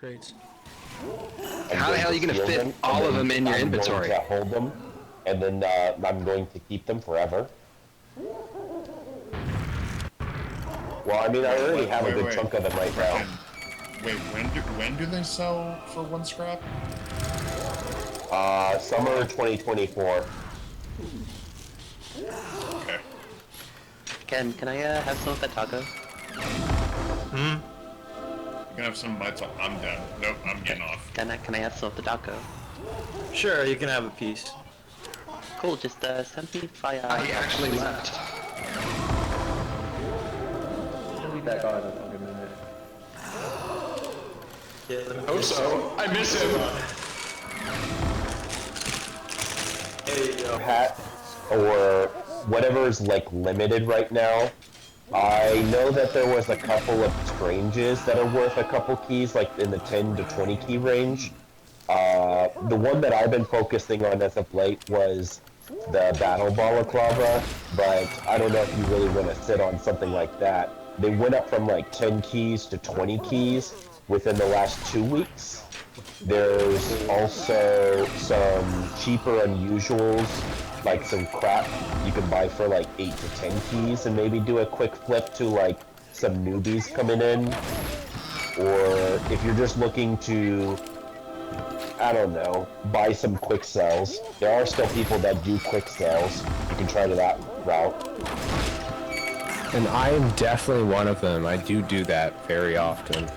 crates. How the hell are you gonna fit all of them in your inventory? I'm going to hold them, and then I'm going to keep them forever. Well, I mean, I already have a good chunk of them right now. Wait, when do they sell for 1 scrap? Summer 2024. Okay. Can I have some of that taco? You can have some of my taco. I'm done. Nope, I'm getting off. Can I have some of the taco? Sure, you can have a piece. Cool, just send me via... He actually left. He'll be back on in a minute. Yeah, Hope so. I miss him. Hat or whatever is like limited right now. I know that there was a couple of stranges that are worth a couple keys, like in the 10 to 20 key range. The one that I've been focusing on as of late was the Battle Balaclava, but I don't know if you really want to sit on something like that. They went up from like 10 keys to 20 keys within the last 2 weeks. There's also some cheaper unusuals, like some crap you can buy for like 8 to 10 keys and maybe do a quick flip to like some newbies coming in. Or if you're just looking to, I don't know, buy some quick sells. There are still people that do quick sells. You can try to that route. And I am definitely one of them. I do that very often.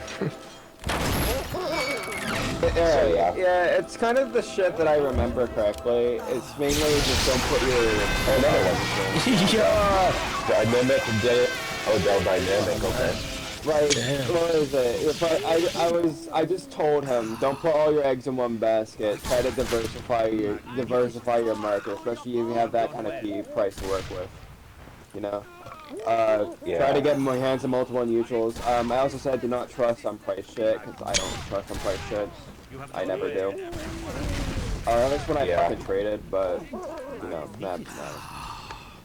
Yeah, it's kind of the shit that I remember correctly. It's mainly just don't put your... Oh, another one. Yeah! Dynamic and Odell Dynamic, okay. Right, what is it? But I just told him, don't put all your eggs in one basket. Try to diversify your market, especially if you have that kind of key price to work with. You know? Try to get my hands on multiple unusuals. I also said do not trust on price shit, because I don't trust on price shit. I never do. At least when I fucking traded, but, you know, no.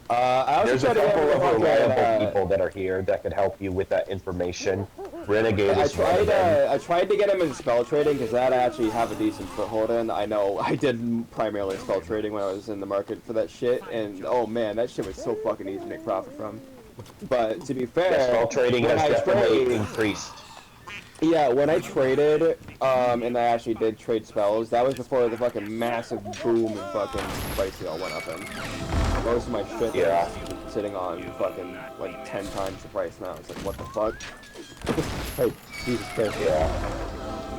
I also There's a couple of reliable people that are here that could help you with that information. Renegade is one of them. I tried to get him in spell trading, because that I actually have a decent foothold in. I know I did primarily spell trading when I was in the market for that shit, and oh man, that shit was so fucking easy to make profit from. But to be fair, spell trading has definitely increased. Yeah, when I traded, and I actually did trade spells, that was before the fucking massive boom and fucking price all went up in. Most of my shit is sitting on fucking like 10 times the price now. It's like, what the fuck? Like, Jesus Christ. Yeah.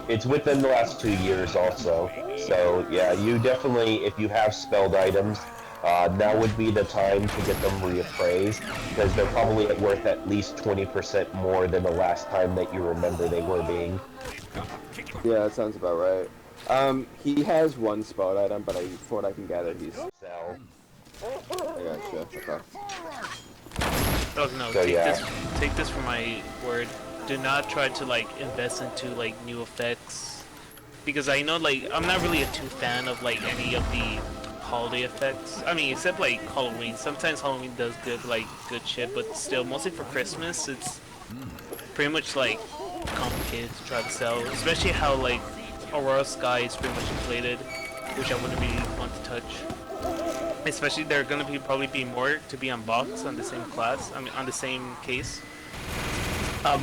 It's within the last 2 years also. So, yeah, you definitely, if you have spelled items, now would be the time to get them reappraised, because they're probably worth at least 20% more than the last time that you remember they were being. Yeah, that sounds about right. He has one spelled item, but for what I can gather, he's... Sell. I gotcha, okay. Oh no, So, take this for my word. Do not try to like invest into like new effects, because I know like I'm not really a fan of like any of the holiday effects. I mean, except like Halloween. Sometimes Halloween does good shit, but still, mostly for Christmas, it's pretty much like complicated to try to sell. Especially how like Aurora Sky is pretty much inflated, which I wouldn't really want to touch. Especially there are gonna probably be more to be unboxed on the same class. I mean, on the same case.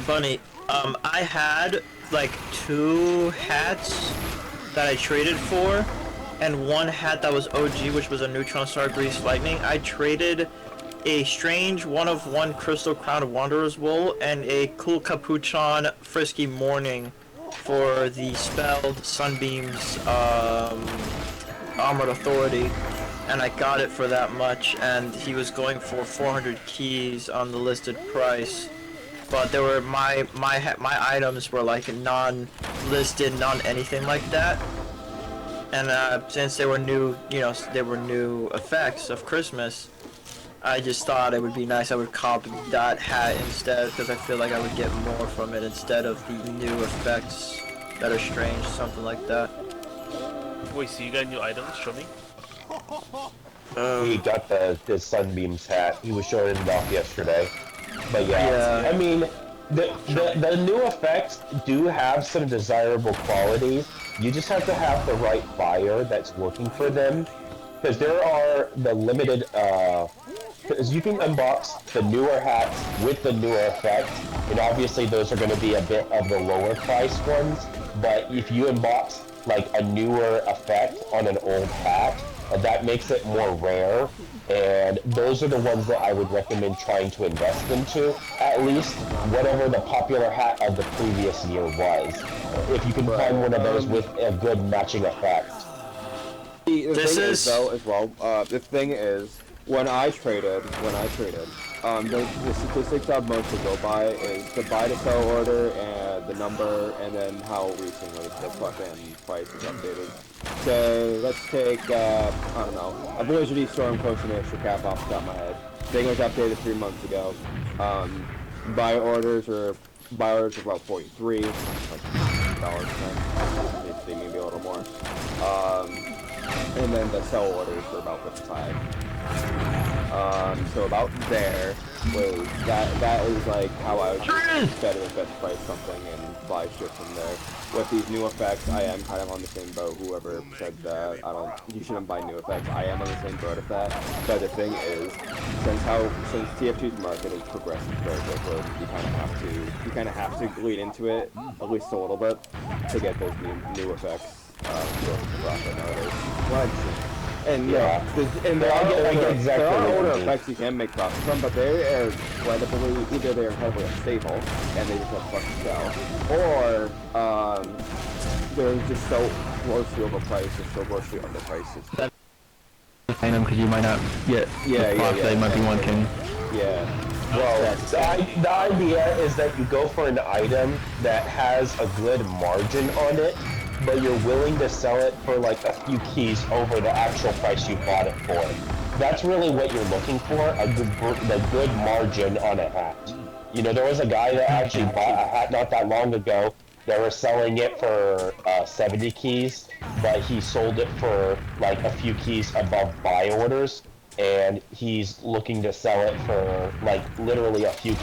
Bunny, I had like 2 hats that I traded for, and 1 hat that was OG, which was a Neutron Star Grease Lightning. I traded a strange 1-of-1 Crystal Crown Wanderer's Wool and a cool Capuchon Frisky Morning for the spelled Sunbeam's Armored Authority. And I got it for that much, and he was going for 400 keys on the listed price. But there were my items were like non-listed, non-anything like that. And since they were new, they were new effects of Christmas, I just thought it would be nice. I would cop that hat instead, because I feel like I would get more from it instead of the new effects that are strange, something like that. Wait, so you got new items? Show me. He got the Sunbeams hat. He was showing it off yesterday. But yeah, I mean, The new effects do have some desirable qualities. You just have to have the right buyer that's looking for them. Because there are the limited, because you can unbox the newer hats with the newer effects, and obviously those are going to be a bit of the lower priced ones, but if you unbox like a newer effect on an old hat, that makes it more rare, and those are the ones that I would recommend trying to invest into, at least whatever the popular hat of the previous year was. If you can find one of those with a good matching effect. The thing is, though, as well, the thing is, when I traded, the statistics I'd mostly go by is the buy to sell order and the number, and then how recently the fucking price is updated. So, let's take, I don't know, a Blizzard Storm Coast Extra Cap off the top of my head. Thing was updated 3 months ago. Buy orders are about 43, like $, maybe a little more. And then the sell orders were about 55. So about there was that is like how I would better price something and buy shit from there. With these new effects, I am kind of on the same boat. Whoever said that you shouldn't buy new effects, I am on the same boat with that. But the thing is, since TF2's market is progressing very quickly, you kind of have to lead into it at least a little bit to get those new effects. And yeah, there are older effects you can make profit from, but they are incredibly, either they're incredibly unstable and they just have fucking sell, or they're just so grossly overpriced or so grossly underpriced. Paying them because you might not get they might be wanting. Yeah. Well, the idea is that you go for an item that has a good margin on it, but you're willing to sell it for like a few keys over the actual price you bought it for. That's really what you're looking for, the good margin on a hat. You know, there was a guy that actually bought a hat not that long ago. They were selling it for 70 keys, but he sold it for like a few keys above buy orders, and he's looking to sell it for like literally a few